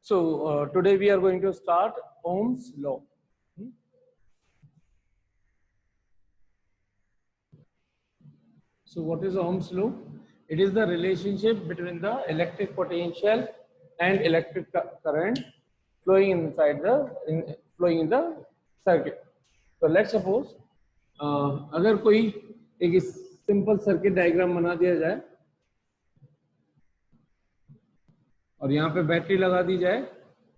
So today we are going to start Ohm's law. So what is Ohm's law? It is the relationship between the electric potential and electric current flowing in the circuit. So let's suppose अगर कोई एक simple circuit diagram बना दिया जाए और यहाँ पे battery लगा दी जाए.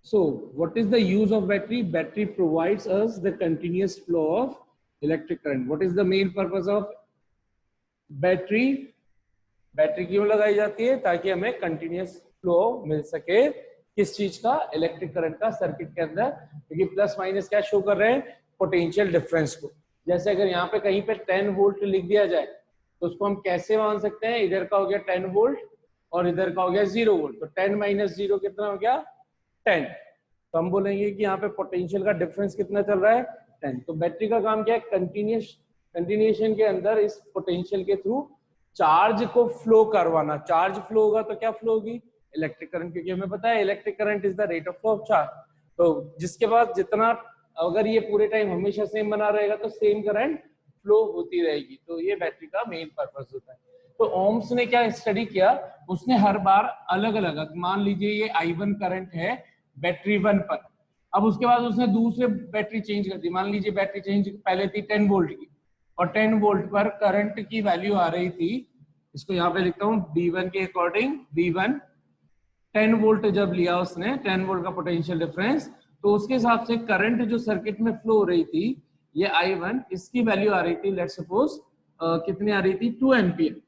So what is the use of battery? Battery provides us the continuous flow of electric current. What is the main purpose of battery? Battery क्यों लगाई जाती है? ताकि हमें कंटिन्यूस फ्लो मिल सके किस चीज का? इलेक्ट्रिक करंट का सर्किट के अंदर. क्योंकि प्लस माइनस क्या शो कर रहे हैं? पोटेंशियल डिफरेंस को. जैसे अगर यहाँ पे कहीं पे 10 वोल्ट लिख दिया जाए तो उसको हम कैसे मान सकते हैं? इधर का हो गया 10 वोल्ट और इधर का हो गया 0 वोल्ट. तो 10 माइनस 0 कितना हो गया? 10. तो हम बोलेंगे कि यहाँ पे पोटेंशियल का डिफरेंस कितना चल रहा है? 10. तो बैटरी का काम क्या है? कंटिन्यूएशन के अंदर इस पोटेंशियल के थ्रू चार्ज को फ्लो करवाना. चार्ज फ्लो होगा तो क्या फ्लो होगी? Electric current. क्योंकि हमें पता है electric current is the rate of flow of charge. तो जिसके बाद जितना, अगर ये पूरे टाइम हमेशा सेम बना रहेगा तो सेम करंट फ्लो होती रहेगी. तो ये बैटरी का मेन पर्पस होता है. तो ओम्स ने क्या स्टडी किया? उसने हर बार अलग अलग, मान लीजिए ये I1 करंट है बैटरी 1 पर. अब उसके बाद उसने दूसरे बैटरी चेंज कर दी. मान लीजिए बैटरी चेंज पहले थी 10 वोल्ट की और 10 वोल्ट पर करंट की वैल्यू आ रही थी, इसको यहाँ पे लिखता हूँ B1 के अकॉर्डिंग. B1 10 वोल्ट जब लिया उसने, 10 वोल्ट का पोटेंशियल डिफरेंस, तो उसके हिसाब से करंट जो सर्किट में फ्लो हो रही थी ये I1, इसकी वैल्यू आ रही थी लेट्स सपोज कितनी आ रही थी? 2 एम्पियर.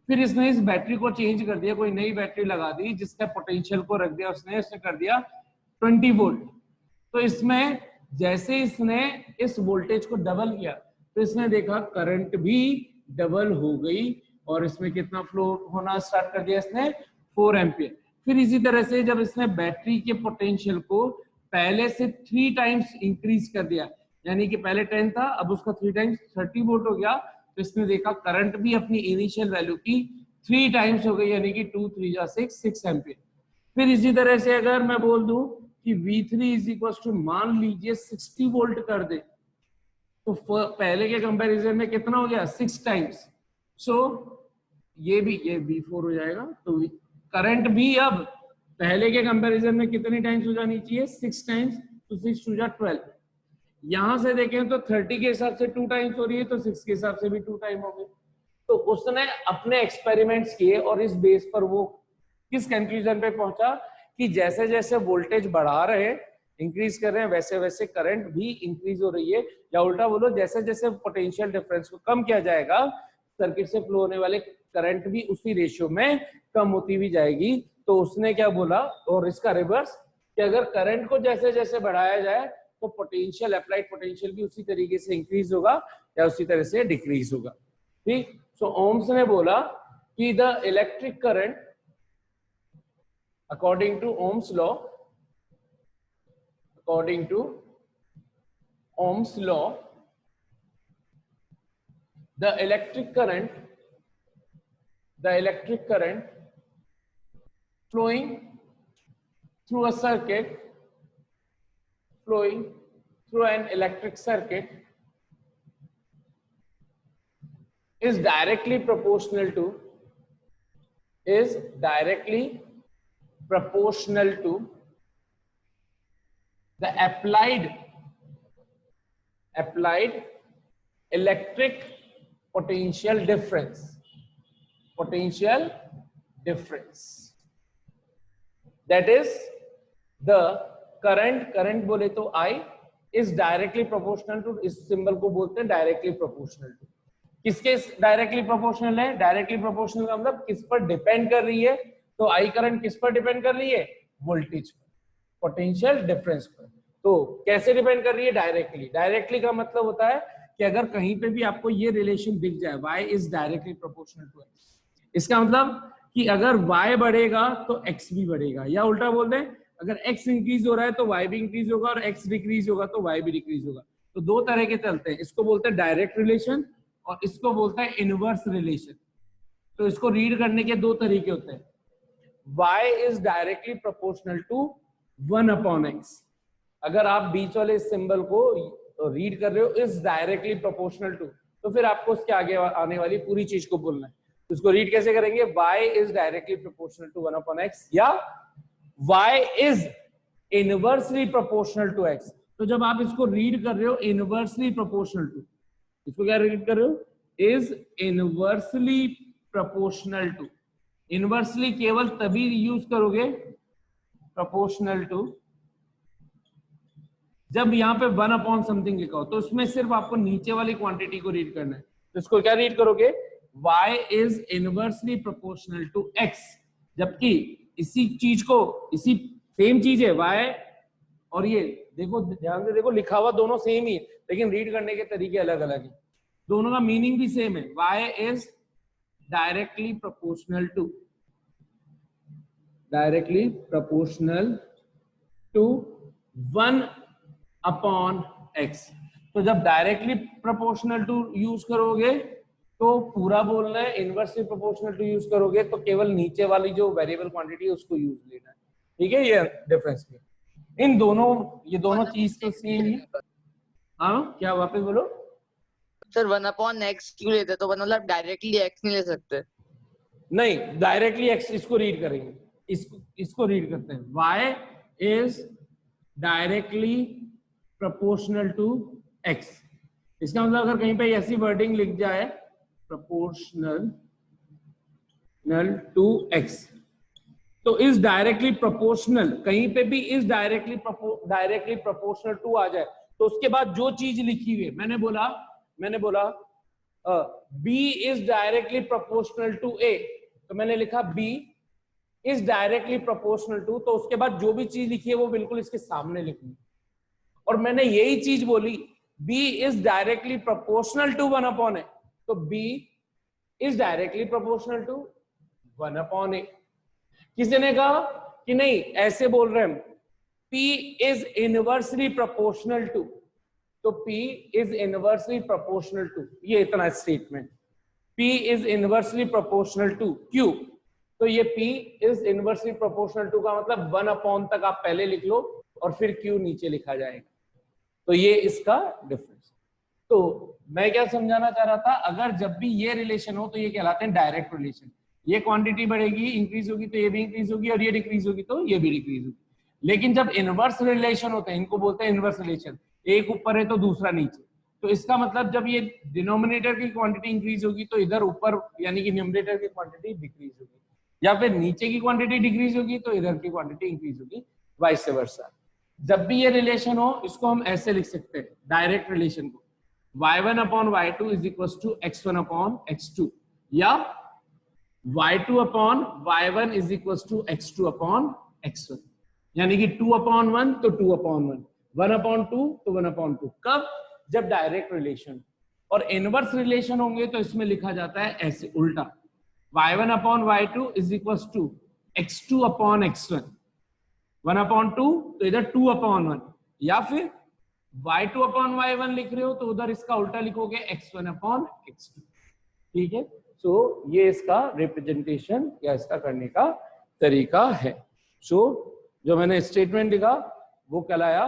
फिर इसने इस बैटरी को चेंज कर दिया, कोई नई बैटरी लगा दी जिसका पोटेंशियल को रख दिया उसने कर दिया 20 वोल्ट. तो इसमें जैसे इसने इस वोल्टेज को डबल किया तो इसने देखा करंट भी डबल हो गई और इसमें कितना फ्लो होना स्टार्ट कर दिया इसने? 4 एम्पियर. फिर इसी तरह से जब इसने बैटरी के पोटेंशियल को पहले से 3 टाइम्स इंक्रीज कर दिया, यानी कि पहले 10 था अब उसका 3 टाइम्स 30 वोल्ट हो गया, तो इसने देखा करंट भी अपनी इनिशियल वैल्यू की 3 टाइम्स हो गई, यानी कि 2 3 जा 6 एम्पियर. फिर इसी तरह से अगर मैं बोल दूं कि V3 इज इक्वल टू मान लीजिए 60 वोल्ट कर दे तो पहले के कंपैरिजन में कितना हो गया? 6 टाइम्स. सो ये V4 हो जाएगा. तो करंट भी अब पहले के कंपैरिजन में कितनी टाइम्स हो जानी चाहिए? 6 टाइम्स. तो 6 टू 12. यहां से देखें तो 30 के हिसाब से 2 टाइम्स हो रही है तो 6 के हिसाब से भी 2 टाइम हो गए. तो उसने अपने एक्सपेरिमेंट्स किए और इस बेस पर वो किस कंक्लूजन पे पहुंचा कि जैसे जैसे वोल्टेज बढ़ा रहे हैं, इंक्रीज कर रहे हैं, वैसे वैसे करंट भी इंक्रीज हो रही है. या उल्टा बोलो, जैसे जैसे पोटेंशियल डिफरेंस को कम किया जाएगा सर्किट से फ्लो होने वाले करंट भी उसी रेशियो में कम होती भी जाएगी. तो उसने क्या बोला, और इसका रिवर्स, कि अगर करंट को जैसे जैसे बढ़ाया जाए तो पोटेंशियल, अप्लाइड पोटेंशियल भी उसी तरीके से इंक्रीज होगा या उसी तरह से डिक्रीज होगा. ठीक. सो ओम्स ने बोला कि the electric current according to Ohm's law, according to Ohm's law, the electric current flowing through a circuit, flowing through an electric circuit is directly proportional to the applied electric potential difference. That is, the current बोले तो I is directly proportional to, इस symbol को बोलते हैं directly proportional to. किसके directly proportional है? Directly proportional का मतलब किस पर डिपेंड कर रही है? तो I करंट किस पर डिपेंड कर रही है? वोल्टेज पर, पोटेंशियल डिफरेंस पर. तो कैसे डिपेंड कर रही है? डायरेक्टली का मतलब होता है कि अगर कहीं पे भी आपको ये रिलेशन दिख जाए y is directly proportional to x, इसका मतलब कि अगर y बढ़ेगा तो x भी बढ़ेगा. या उल्टा बोल दें, अगर x इंक्रीज हो रहा है तो y भी इंक्रीज होगा और x डिक्रीज होगा तो y भी डिक्रीज होगा. तो दो तरह के चलते हैं, इसको बोलते हैं डायरेक्ट रिलेशन और इसको बोलते हैं इनवर्स रिलेशन. तो इसको रीड करने के दो तरीके होते हैं. y is directly proportional to 1/x। अगर आप बीच वाले सिंबल को रीड कर रहे हो इज डायरेक्टली प्रोपोर्शनल टू, तो फिर आपको उसके आगे आने वाली पूरी चीज को बोलना है। तो इसको रीड कैसे करेंगे? y is directly proportional to 1/x या y is inversely proportional to x। तो जब आप इसको रीड कर रहे हो इनवर्सली प्रोपोर्शनल टू, इसको क्या रीड कर रहे हो? Is inversely proportional to. Inversely केवल तभी यूज करोगे प्रोपोर्शनल टू जब यहां पे 1 समथिंग लिखा हो, तो उसमें सिर्फ आपको नीचे वाली क्वांटिटी को रीड करना है। तो इसको क्या रीड करोगे? y is inversely proportional to x, जबकि इसी चीज को, इसी सेम चीज है y और ये देखो, ध्यान से देखो, लिखा हुआ दोनों सेम ही है लेकिन रीड करने के तरीके अलग अलग है। दोनों का मीनिंग भी सेम है। y is directly proportional to, directly proportional to 1/x। तो जब डायरेक्टली प्रोपोर्शनल टू यूज करोगे तो पूरा बोलना है, इनवर्सली प्रोपोर्शनल टू यूज करोगे तो केवल नीचे वाली जो वेरिएबल क्वांटिटी है उसको यूज लेना है। ठीक है, ये डिफरेंस है इन दोनों, ये दोनों चीज तो सेम ही। हाँ, क्या वापस बोलो सर। 1/x क्यों लेते? तो मतलब डायरेक्टली x नहीं ले सकते? नहीं, डायरेक्टली x, इसको रीड करेंगे, इसको रीड करते हैं। y is directly proportional to x। इसका मतलब अगर कहीं पे ऐसी वर्डिंग लिख जाए प्रोपोर्शनल टू x, तो इज डायरेक्टली प्रोपोर्शनल, कहीं पे भी इज डायरेक्टली प्रोपोर्शनल टू आ जाए तो उसके बाद जो चीज लिखी हुई है, मैंने बोला b is directly proportional to a, तो मैंने लिखा b is directly proportional to, तो उसके बाद जो भी चीज लिखी है वो बिल्कुल इसके सामने लिखनी। और मैंने यही चीज बोली b is directly proportional to 1/a, तो b is directly proportional to 1/a। किसी ने कहा कि नहीं, ऐसे बोल रहे हैं p is inversely proportional to, तो p is inversely proportional to, ये इतना statement, p is inversely proportional to q, तो ये p is inversely proportional to का मतलब 1/, तक आप पहले लिख लो और फिर q नीचे लिखा जाएगा। तो ये इसका डिफरेंस। तो मैं क्या समझाना चाह रहा था, अगर जब भी ये रिलेशन हो तो ये कहलाते हैं डायरेक्ट रिलेशन। ये क्वांटिटी बढ़ेगी, इंक्रीज होगी तो ये भी इंक्रीज होगी, और ये डिक्रीज होगी तो ये भी डिक्रीज होगी। लेकिन जब इनवर्स रिलेशन होते हैं, इनको बोलते हैं इनवर्स रिलेशन, एक ऊपर है तो दूसरा नीचे, तो इसका मतलब जब ये डिनोमिनेटर की क्वांटिटी इंक्रीज होगी तो इधर ऊपर यानी कि न्यूमरेटर की क्वांटिटी डिक्रीज होगी, या फिर नीचे की क्वांटिटी डिक्रीज होगी तो इधर की क्वांटिटी इंक्रीज होगी, वाइस वर्सा। जब भी ये रिलेशन हो इसको हम ऐसे लिख सकते हैं, डायरेक्ट रिलेशन को, y1/y2 is equal to x1/x2, या y2/y1 is equal to x2/x1, यानी कि 2/1 तो 2/1, 1/2 तो 1/2। कब? जब डायरेक्ट रिलेशन। और इनवर्स रिलेशन होंगे तो इसमें लिखा जाता है ऐसे उल्टा, y1/y2 is equal to x2/x1, 1/2 तो इधर 2/1, या फिर y2/y1 लिख रहे हो तो उधर इसका उल्टा लिखोगे x1/x2। ठीक है, सो ये इसका रिप्रेजेंटेशन या इसका करने का तरीका है। सो जो मैंने स्टेटमेंट लिखा वो कहलाया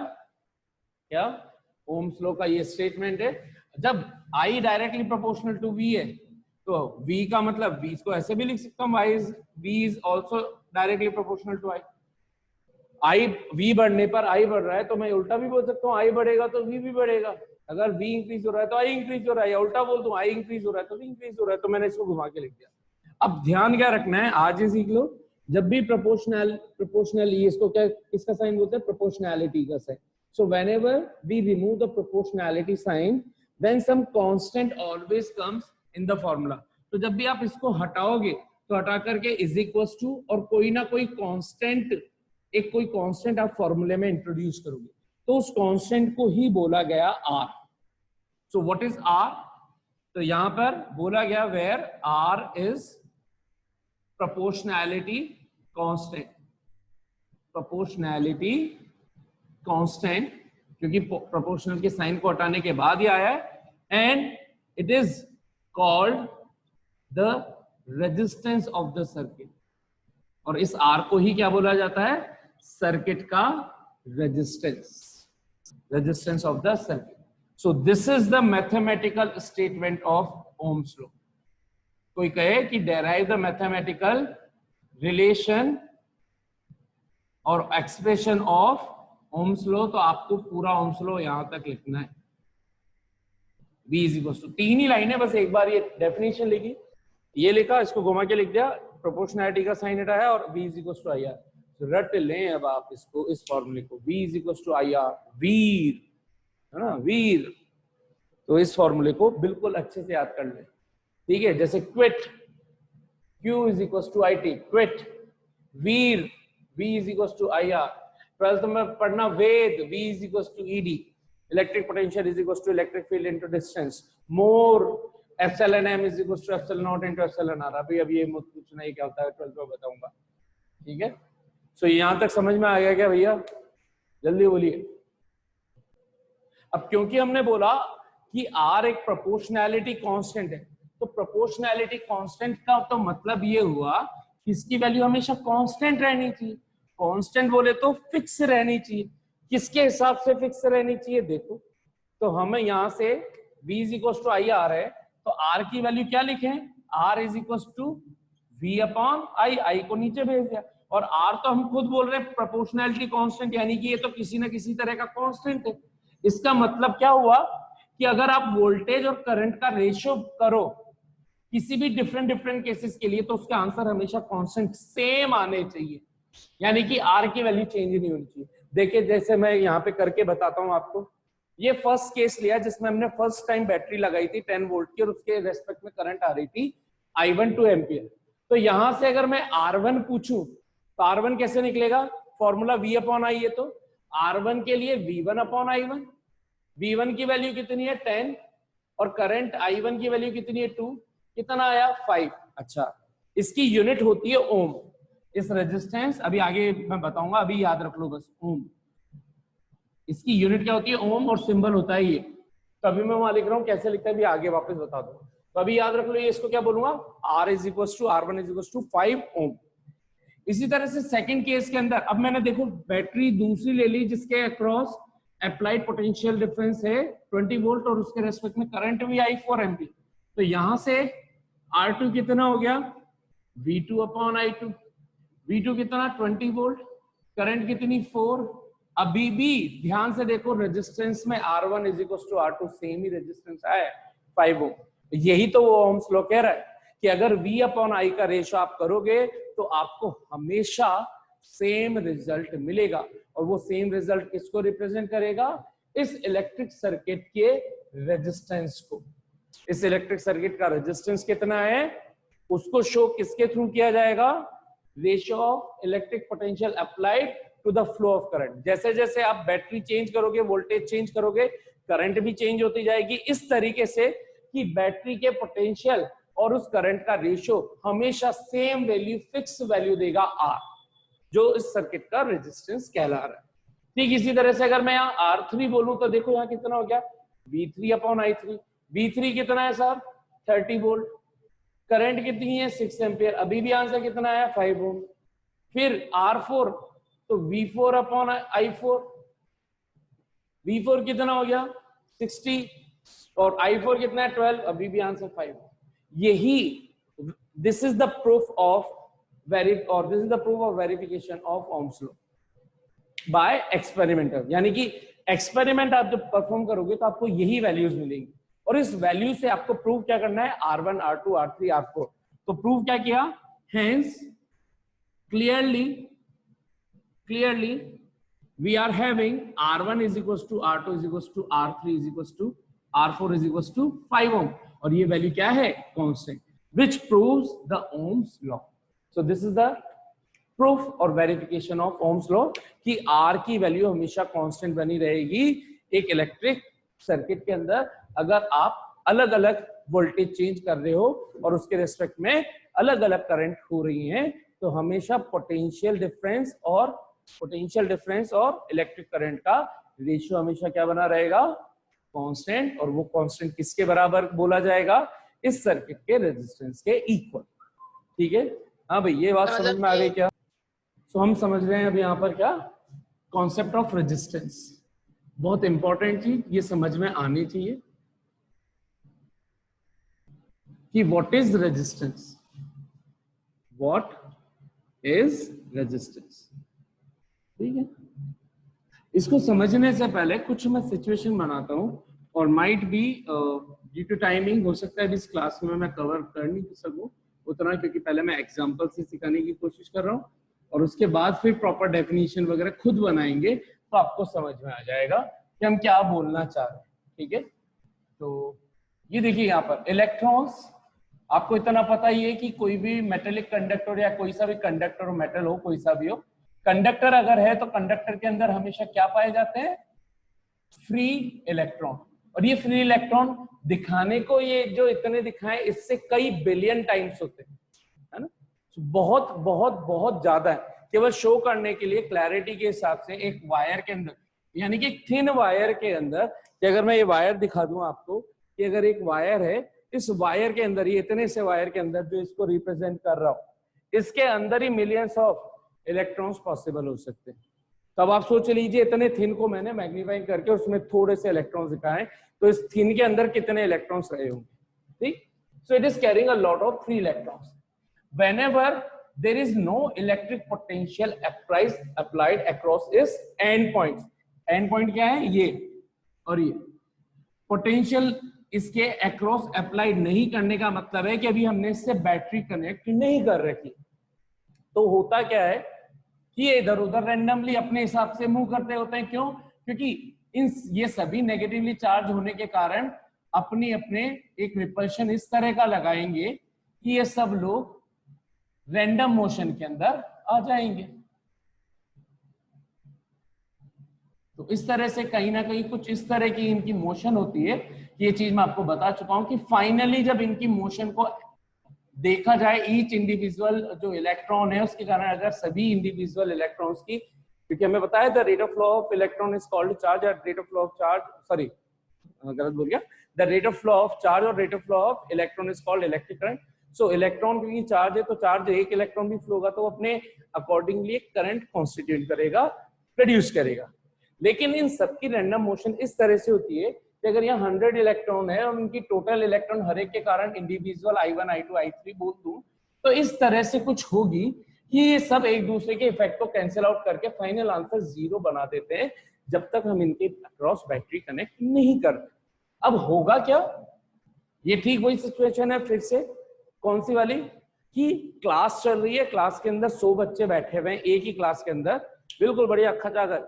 क्या? ओम्स लॉ का ये स्टेटमेंट है। जब I directly proportional to V है तो V का मतलब V को ऐसे भी लिख सकता हूँ, V is also directly proportional to I। V बढ़ने पर I बढ़ रहा है तो मैं उल्टा भी बोल सकता हूँ I बढ़ेगा तो V भी बढ़ेगा, अगर V इंक्रीज हो रहा है तो I इंक्रीज हो रहा है, या उल्टा बोल दूं I इंक्रीज हो रहा है तो V इंक्रीज हो रहा है। तो मैंने इसको घुमा के लिख दिया। अब ध्यान क्या रखना है, आज ही सीख लो, जब भी प्रोपोर्शनल इसको क्या, किसका साइन बोलते हैं? प्रोपोर्शनैलिटी का sign. So whenever we remove the proportionality sign then some constant always comes in the formula. तो जब भी आप इसको हटाओगे तो हटा करके इज इक्वल्स टू और कोई ना कोई कांस्टेंट, एक कोई कांस्टेंट आप फॉर्मूले में इंट्रोड्यूस करोगे, तो उस कांस्टेंट को ही बोला गया R। So what is R? तो यहां पर बोला गया where R is proportionality constant, proportionality constant, क्योंकि प्रोपोर्शनल के साइन को हटाने के बाद ही आया है, and it is called the resistance of the circuit. और इस R को ही क्या बोला जाता है? सर्किट का resistance of the circuit. So this is the mathematical statement of Ohm's law. कोई कहे कि डेराइव द मैथमेटिकल रिलेशन और एक्सप्रेशन ऑफ ओम्स लॉ, तो आपको पूरा ओम्स लॉ यहां तक लिखना है. V इज इक्वल टू, 3 ही लाइन है बस, एक बार ये डेफिनेशन लिखी, ये लिखा, इसको घुमा के लिख दिया, प्रोपोर्शनैलिटी का साइन हटाया और V is equal to I R. रट लें अब आप इसको, इस फॉर्मूले को, V is equal to I R, वीर, है ना, वीर. तो इस फॉर्मूले को बिल्कुल अच्छे से याद कर लें. ठीक है, जैसे quit, Q is equal to I T, quit. वीर, V is equal to I R. 12th में पढ़ना वेद, V is equal to E D. Electric potential is equal to electric field into distance. मोर, epsilon m is equal to epsilon not into epsilon r. अभी अब ये मत पूछना ये क्या होता है, 12th में बताऊंगा. ठीक है, सो यहां तक समझ में आ गया क्या भैया? जल्दी बोलिए. अब क्योंकि हमने बोला कि R एक प्रोपोर्शनैलिटी कांस्टेंट है, तो प्रोपोर्शनैलिटी कांस्टेंट का तो मतलब ये हुआ कि इसकी वैल्यू हमेशा कांस्टेंट रहनी चाहिए. कांस्टेंट बोले तो फिक्स रहनी चाहिए. किसके हिसाब से फिक्स रहनी चाहिए? देखो, तो हमें यहां से V is equal to I R है, तो R की वैल्यू क्या लिखें? R is equal to V upon I. I को नीचे भेज दिया. और R तो हम खुद बोल रहे हैं प्रोपोर्शनैलिटी कांस्टेंट, यानी कि ये तो किसी ना किसी तरह का कांस्टेंट है. इसका मतलब क्या हुआ कि अगर आप वोल्टेज और करंट का रेशियो करो किसी भी डिफरेंट केसेस के लिए, तो उसका आंसर हमेशा कांस्टेंट सेम आने चाहिए, यानी कि R की वैल्यू चेंज नहीं होनी चाहिए. देखिए, जैसे मैं यहाँ पे करके बताता हूँ आपको. ये फर्स्ट केस लिया जिसमें हमने फर्स्ट टाइम बैटरी लगाई थी 10 वोल्ट की, और उसके रेस्पेक्ट में करंट आ रही थी I1 2 एम्पियर. तो यहां से अगर मैं R1 पूछूं तो R1 कैसे निकलेगा? फॉर्मूला V अपॉन आई है, तो R1 के लिए V1 अपॉन I1. V1 की वैल्यू कितनी है? 10, और करंट I1 की वैल्यू कितनी है? 2. कितना आया? 5. अच्छा, इसकी यूनिट होती है ओम. इस रेजिस्टेंस, अभी आगे मैं बताऊंगा, अभी याद रख लो बस, ओम. इसकी यूनिट क्या होती है? ओम, और सिंबल होता है ये. तो अभी मैं वहां लिख रहा हूं, कैसे लिखता है भी आगे वापस बता दो. तो अभी याद रख लो, ये इसको क्या बोलूंगा? R is equal to R1 is equal to 5 ohm. इसी तरह से सेकंड केस के अंदर, अब मैंने देखो बैटरी दूसरी ले ली जिसके अक्रॉस अप्लाइड पोटेंशियल डिफरेंस है 20 वोल्ट, और उसके रेस्पेक्ट में करंट भी आई 4 एम्पीयर. तो यहां से R2 कितना हो गया? V2 upon I2. V2 कितना? 20 वोल्ट. करंट कितनी? 4. अभी भी ध्यान से देखो, रेजिस्टेंस में R1 is equal to R2 same ही रेजिस्टेंस है 5 ओम. यही तो वो ओम्स लॉ कह रहा है कि अगर V अपॉन I का रेशियो आप करोगे तो आपको हमेशा सेम रिजल्ट मिलेगा. और वो सेम रिजल्ट किसको रिप्रेजेंट करेगा? इस इलेक्ट्रिक सर्किट के रेजिस्टेंस को. इस इलेक्ट्रिक सर्किट का रेजिस्टेंस कितना है उसको शो किसके थ्रू किया जाएगा? Ratio of electric potential applied to the flow of current. जैसे जैसे आप बैटरी चेंज करोगे, वोल्टेज चेंज करोगे, करंट भी चेंज होती जाएगी, इस तरीके से कि बैटरी के पोटेंशियल और उस करंट का रेशियो हमेशा सेम वैल्यू, फिक्स वैल्यू देगा R, जो इस सर्किट का रेजिस्टेंस कहला रहा है. ठीक इसी तरह से अगर मैं यहाँ R3 बोलूं तो देखो यहाँ कितना हो गया? V3 upon I3. V3 कितना है सर? 30 वोल्ट. करंट कितनी है? 6 एम्पियर. अभी भी आंसर कितना है? 5 ओम. फिर R4 तो V4 अपॉन I4. V4 कितना हो गया? 60, और I4 कितना है? 12. अभी भी आंसर 5. यही this is the proof of verification of Ohm's law by experimenter. यानी कि एक्सपेरिमेंट आप जब परफॉर्म करोगे तो आपको यही वैल्यूज मिलेंगी, और इस वैल्यू से आपको प्रूव क्या करना है? R1, R2, R3, R4. तो प्रूव क्या किया? Hence clearly we are having R1 is equals to R2 is equals to R3 is equals to R4 is equals to 5 ohm. और ये वैल्यू क्या है? Constant, which proves the Ohm's law. So this is the proof और verification of Ohm's law कि R की value हमेशा constant बनी रहेगी एक इलेक्ट्रिक सर्किट के अंदर, अगर आप अलग अलग वोल्टेज चेंज कर रहे हो और उसके रेस्पेक्ट में अलग अलग करंट हो रही हैं, तो हमेशा पोटेंशियल डिफरेंस और इलेक्ट्रिक करंट का रेशियो हमेशा क्या बना रहेगा? कांस्टेंट. और वो कांस्टेंट किसके बराबर बोला जाएगा? इस सर्किट के रेजिस्टेंस के इक्वल. ठीक है, हाँ भाई, ये बात समझ में आ गई क्या? सो हम समझ रहे हैं अब यहाँ पर क्या, कॉन्सेप्ट ऑफ रेजिस्टेंस। बहुत इंपॉर्टेंट चीज ये समझ में आनी चाहिए कि what is resistance, what is resistance. ठीक है, इसको समझने से पहले कुछ मैं सिचुएशन बनाता हूं, और might be due to timing हो सकता है इस क्लास में मैं कवर कर नहीं सकूं उतना, क्योंकि पहले मैं एग्जांपल से सिखाने की कोशिश कर रहा हूं, और उसके बाद फिर प्रॉपर डेफिनेशन वगैरह खुद बनाएंगे तो आपको समझ में आ जाएगा कि हम क्या बोलना चाह रहे हैं। ठीक है, तो ये देखिए यहाँ पर इलेक्ट्रॉन्स, आपको इतना पता ही है कि कोई भी मेटेलिक कंडक्टर या कोई सा भी कंडक्टर हो, मेटल हो कोई सा भी हो, कंडक्टर अगर है तो कंडक्टर के अंदर हमेशा क्या पाए जाते हैं, फ्री इलेक्ट्रॉन। और ये फ्री इलेक्ट्रॉन दिखाने को ये जो इतने दिखाए इससे कई बिलियन टाइम्स होते हैं, है ना, बहुत बहुत बहुत ज्यादा है। केवल शो करने के लिए क्लैरिटी के हिसाब से एक वायर के अंदर, यानी कि थिन वायर के अंदर, कि अगर मैं ये वायर दिखा दूं आपको कि अगर एक वायर है, इस वायर के अंदर, ये इतने से वायर के अंदर जो इसको रिप्रेजेंट कर रहा हूं, इसके अंदर ही मिलियंस ऑफ इलेक्ट्रॉन्स पॉसिबल हो सकते हैं। तब आप सोच लीजिए इतने थिन को मैंने मैग्नीफाई करके उसमें थोड़े से इलेक्ट्रॉन्स दिखाए, तो इस थिन के अंदर कितने इलेक्ट्रॉन्स रहे होंगे। ठीक, so it is carrying a lot of free electrons. Whenever there is no electric potential applied across its end points. End point क्या है, ये और ये पोटेंशियल इसके अक्रॉस अप्लाइड नहीं करने का मतलब है कि अभी हमने इससे बैटरी कनेक्ट नहीं कर रखी, तो होता क्या है कि ये इधर उधर रैंडमली अपने हिसाब से मूव करते होते हैं। क्यों? क्योंकि ये सभी नेगेटिवली चार्ज होने के कारण अपने अपने एक रिपल्शन इस तरह का लगाएंगे कि ये सब लोग रैंडम मोशन के अंदर आ जाएंगे। तो इस तरह से कहीं ना कहीं कुछ इस तरह की इनकी मोशन होती है कि ये चीज मैं आपको बता चुका हूं कि फाइनली जब इनकी मोशन को देखा जाए, ईच इंडिविजुअल जो इलेक्ट्रॉन है उसके कारण अगर सभी इंडिविजुअल इलेक्ट्रॉन्स की, क्योंकि हमें बताया the rate of flow of electron is called charge, और rate of flow of charge, sorry गलत बोल गया, the rate of flow of charge और rate of flow of electron is called electric current. So electron की charge है तो charge एक electron भी फ्लो होगा तो अपने अकॉर्डिंगली एक करंट कॉन्स्टिट्यूट करेगा, प्रोड्यूस करेगा। लेकिन इन सबकी रैंडम मोशन इस तरह से होती है कि अगर यहाँ 100 इलेक्ट्रॉन है और उनकी टोटल इलेक्ट्रॉन हर एक के कारण इंडिविजुअल I1 I2 I3 बोल दूं, तो इस तरह से कुछ होगी कि ये सब एक दूसरे के इफेक्ट को कैंसिल आउट करके फाइनल आंसर 0 बना देते हैं जब तक हम इनके अक्रॉस बैटरी कनेक्ट नहीं करते। अब होगा क्या, ये ठीक वही सिचुएशन है फिर से, कौन सी वाली, कि क्लास चल रही है, क्लास के अंदर 100 बच्चे बैठे हुए हैं एक ही क्लास के अंदर, बिल्कुल बढ़िया खचाखच,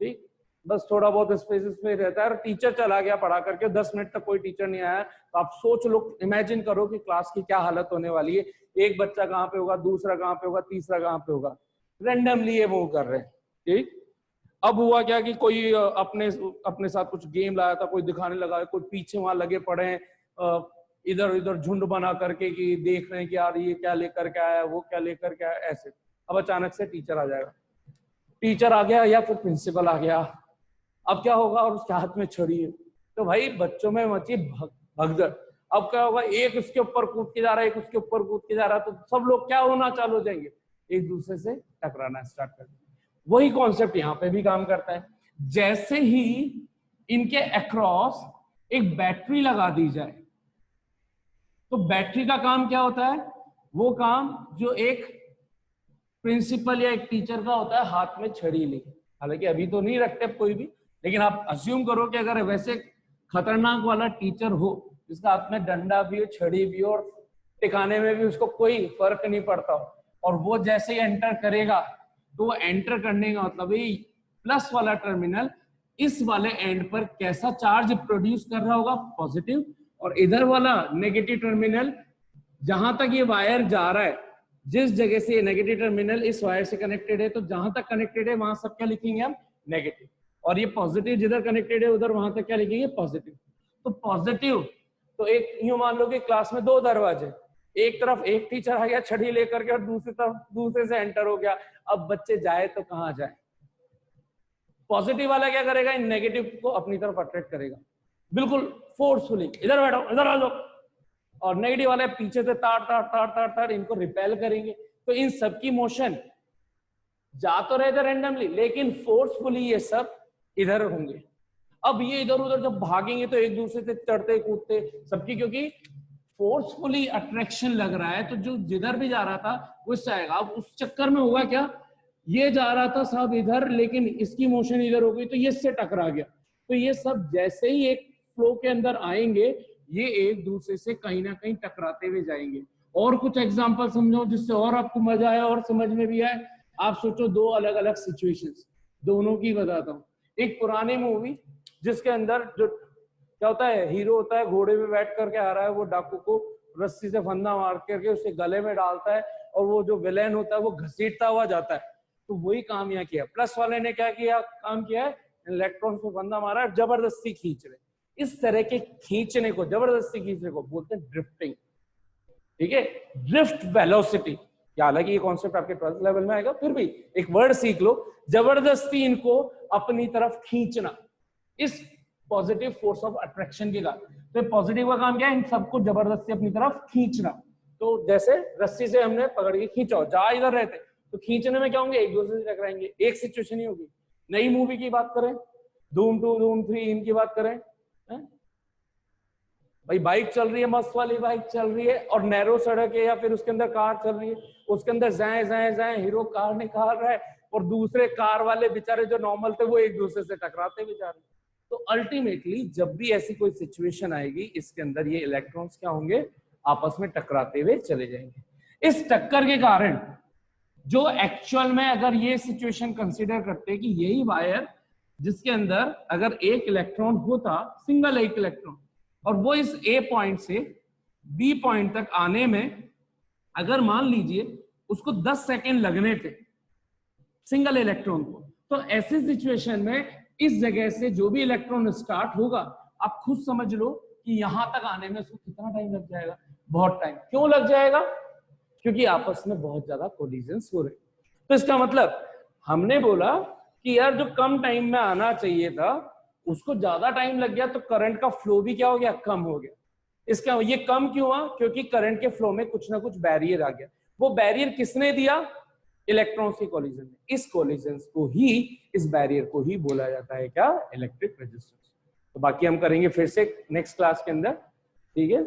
ठीक, बस थोड़ा बहुत स्पेस में रहता है, टीचर चला गया पढ़ा करके, 10 मिनट तक कोई टीचर नहीं आया, तो आप सोच लो, इमेजिन करो कि क्लास की क्या हालत होने वाली है। एक बच्चा कहाँ पे होगा, दूसरा कहाँ पे होगा, तीसरा कहाँ पे होगा, रैंडमली ये मूव कर रहे हैं। ठीक, अब हुआ क्या कि कोई अपने साथ कुछ गेम लाया था, कोई दिखाने लगा, कोई पीछे वहां लगे पड़े हैं इधर उधर झुंड बना करके कि देख रहे हैं कि यार ये क्या लेकर के आया, वो क्या लेकर के आया, ऐसे। अब अचानक से टीचर आ जाएगा, टीचर आ गया या फिर प्रिंसिपल आ गया, अब क्या होगा, और उसके हाथ में छड़ी है, तो भाई बच्चों में मची भगदड़। अब क्या होगा, एक उसके ऊपर कूद के जा रहा है, एक उसके ऊपर कूद के जा रहा है, तो सब लोग क्या होना चालू हो जाएंगे, एक दूसरे से टकराना स्टार्ट कर देंगे। वही कॉन्सेप्ट यहाँ पे भी काम करता है। जैसे ही इनके अक्रॉस एक बैटरी लगा दी जाए, तो बैटरी का काम क्या होता है, वो काम जो एक प्रिंसिपल या एक टीचर का होता है, हाथ में छड़ी लेके, हालांकि अभी तो नहीं रखते कोई भी, लेकिन आप अज्यूम करो कि अगर वैसे खतरनाक वाला टीचर हो जिसका हाथ में डंडा भी हो, छड़ी भी हो, और टिकाने में भी उसको कोई फर्क नहीं पड़ता हो, और वो जैसे ही एंटर करेगा तो वो एंटर करने का मतलब ये प्लस वाला टर्मिनल इस वाले एंड पर कैसा चार्ज प्रोड्यूस कर रहा होगा, पॉजिटिव, और इधर वाला नेगेटिव टर्मिनल, जहां तक ये वायर जा रहा है, जिस जगह से ये नेगेटिव टर्मिनल इस वायर से कनेक्टेड है, तो जहां तक कनेक्टेड है वहां सब क्या लिखेंगे हम, नेगेटिव, और ये पॉजिटिव जिधर कनेक्टेड है उधर वहां तक क्या लिखेंगे, पॉजिटिव। तो पॉजिटिव, तो एक यूं मान लो कि क्लास में 2 दरवाजे, एक तरफ एक टीचर आ गया छड़ी लेकर के और दूसरी तरफ दूसरे से एंटर हो गया, अब बच्चे जाए तो कहां जाए, पॉजिटिव वाला क्या करेगा, इन नेगेटिव को अपनी तरफ अट्रैक्ट करेगा, बिल्कुल फोर्सफुली, इधर बैठो, इधर आ जाओ, और नेगेटिव वाले पीछे से ताड़ ताड़ ताड़ ताड़ ताड़ इनको रिपेल करेंगे। तो इन सबकी मोशन जा तो रहे थे रैंडमली, लेकिन फोर्सफुली ये सब इधर होंगे। अब ये इधर उधर जब भागेंगे तो एक दूसरे से चढ़ते कूदते सबकी, क्योंकि फोर्सफुली अट्रैक्शन लग रहा है, तो जो जिधर भी जा रहा था वो इससे आएगा। अब उस चक्कर में होगा क्या, ये जा रहा था सब इधर, लेकिन इसकी मोशन इधर हो गई तो ये इससे टकरा गया। तो ये सब जैसे ही एक फ्लो के अंदर आएंगे, ये एक दूसरे से कहीं ना कहीं टकराते हुए जाएंगे। और कुछ एग्जांपल समझो जिससे और आपको मजा आए और समझ में भी आए। आप सोचो दो अलग अलग सिचुएशंस, दोनों की बताता हूँ। एक पुरानी मूवी जिसके अंदर जो क्या होता है, हीरो होता है घोड़े पे बैठ करके आ रहा है, वो डाकू को रस्सी से फंदा मार करके उसे गले में डालता है, और वो जो विलेन होता है वो घसीटता हुआ जाता है। तो वही काम यहाँ किया, प्लस वाले ने क्या किया, काम किया है, इलेक्ट्रॉन से फंदा मारा है, जबरदस्ती खींच रहे। इस तरह के खींचने को, जबरदस्ती खींचने को बोलते हैं ड्रिफ्टिंग। ठीक है, ड्रिफ्ट वेलोसिटी। हालांकि ये कॉन्सेप्ट आपके 12th लेवल में आएगा, फिर भी एक वर्ड सीख लो, जबरदस्ती इनको अपनी तरफ खींचना, इस पॉजिटिव फोर्स ऑफ अट्रैक्शन के कारण। तो पॉजिटिव का काम क्या है, इन सबको जबरदस्ती अपनी तरफ खींचना। तो जैसे रस्सी से हमने पकड़ के खींचो, जा इधर रहते, तो खींचने में क्या होंगे, एक दूसरे से टकराएंगे। एक सिचुएशन ही होगी। नई मूवी की बात करें, धूम 2, धूम 3, इनकी बात करें, भाई बाइक चल रही है, मस्त वाली बाइक चल रही है, और नैरो सड़क है या फिर उसके अंदर कार चल रही है, उसके अंदर जाए जाए जाए हीरो कार निकाल रहा है, और दूसरे कार वाले बेचारे जो नॉर्मल थे वो एक दूसरे से टकराते भी जा रहे हैं। तो अल्टीमेटली जब भी ऐसी कोई सिचुएशन आएगी, इसके अंदर ये इलेक्ट्रॉन्स क्या होंगे, आपस में टकराते हुए चले जाएंगे। इस टक्कर के कारण जो एक्चुअल में, अगर ये सिचुएशन कंसीडर करते कि यही वायर जिसके अंदर अगर एक इलेक्ट्रॉन होता, सिंगल एक इलेक्ट्रॉन, और वो इस ए पॉइंट से बी पॉइंट तक आने में अगर मान लीजिए उसको 10 सेकेंड लगने थे सिंगल इलेक्ट्रॉन को, तो ऐसी सिचुएशन में इस जगह से जो भी इलेक्ट्रॉन स्टार्ट होगा, आप खुद समझ लो कि यहां तक आने में उसको कितना टाइम लग जाएगा, बहुत टाइम। क्यों लग जाएगा, क्योंकि आपस में बहुत ज्यादा कोलिजन्स हो रहे। तो इसका मतलब हमने बोला कि यार जो कम टाइम में आना चाहिए था उसको ज्यादा टाइम लग गया, तो करंट का फ्लो भी क्या हो गया, कम हो गया। इसका ये कम क्यों हुआ, क्योंकि करंट के फ्लो में कुछ ना कुछ बैरियर आ गया। वो बैरियर किसने दिया, इलेक्ट्रॉन्स की कोलिजन में। इस कोलिजन को ही, इस बैरियर को ही बोला जाता है क्या, इलेक्ट्रिक रेजिस्टेंस। तो बाकी हम करेंगे फिर से नेक्स्ट क्लास के अंदर, ठीक है।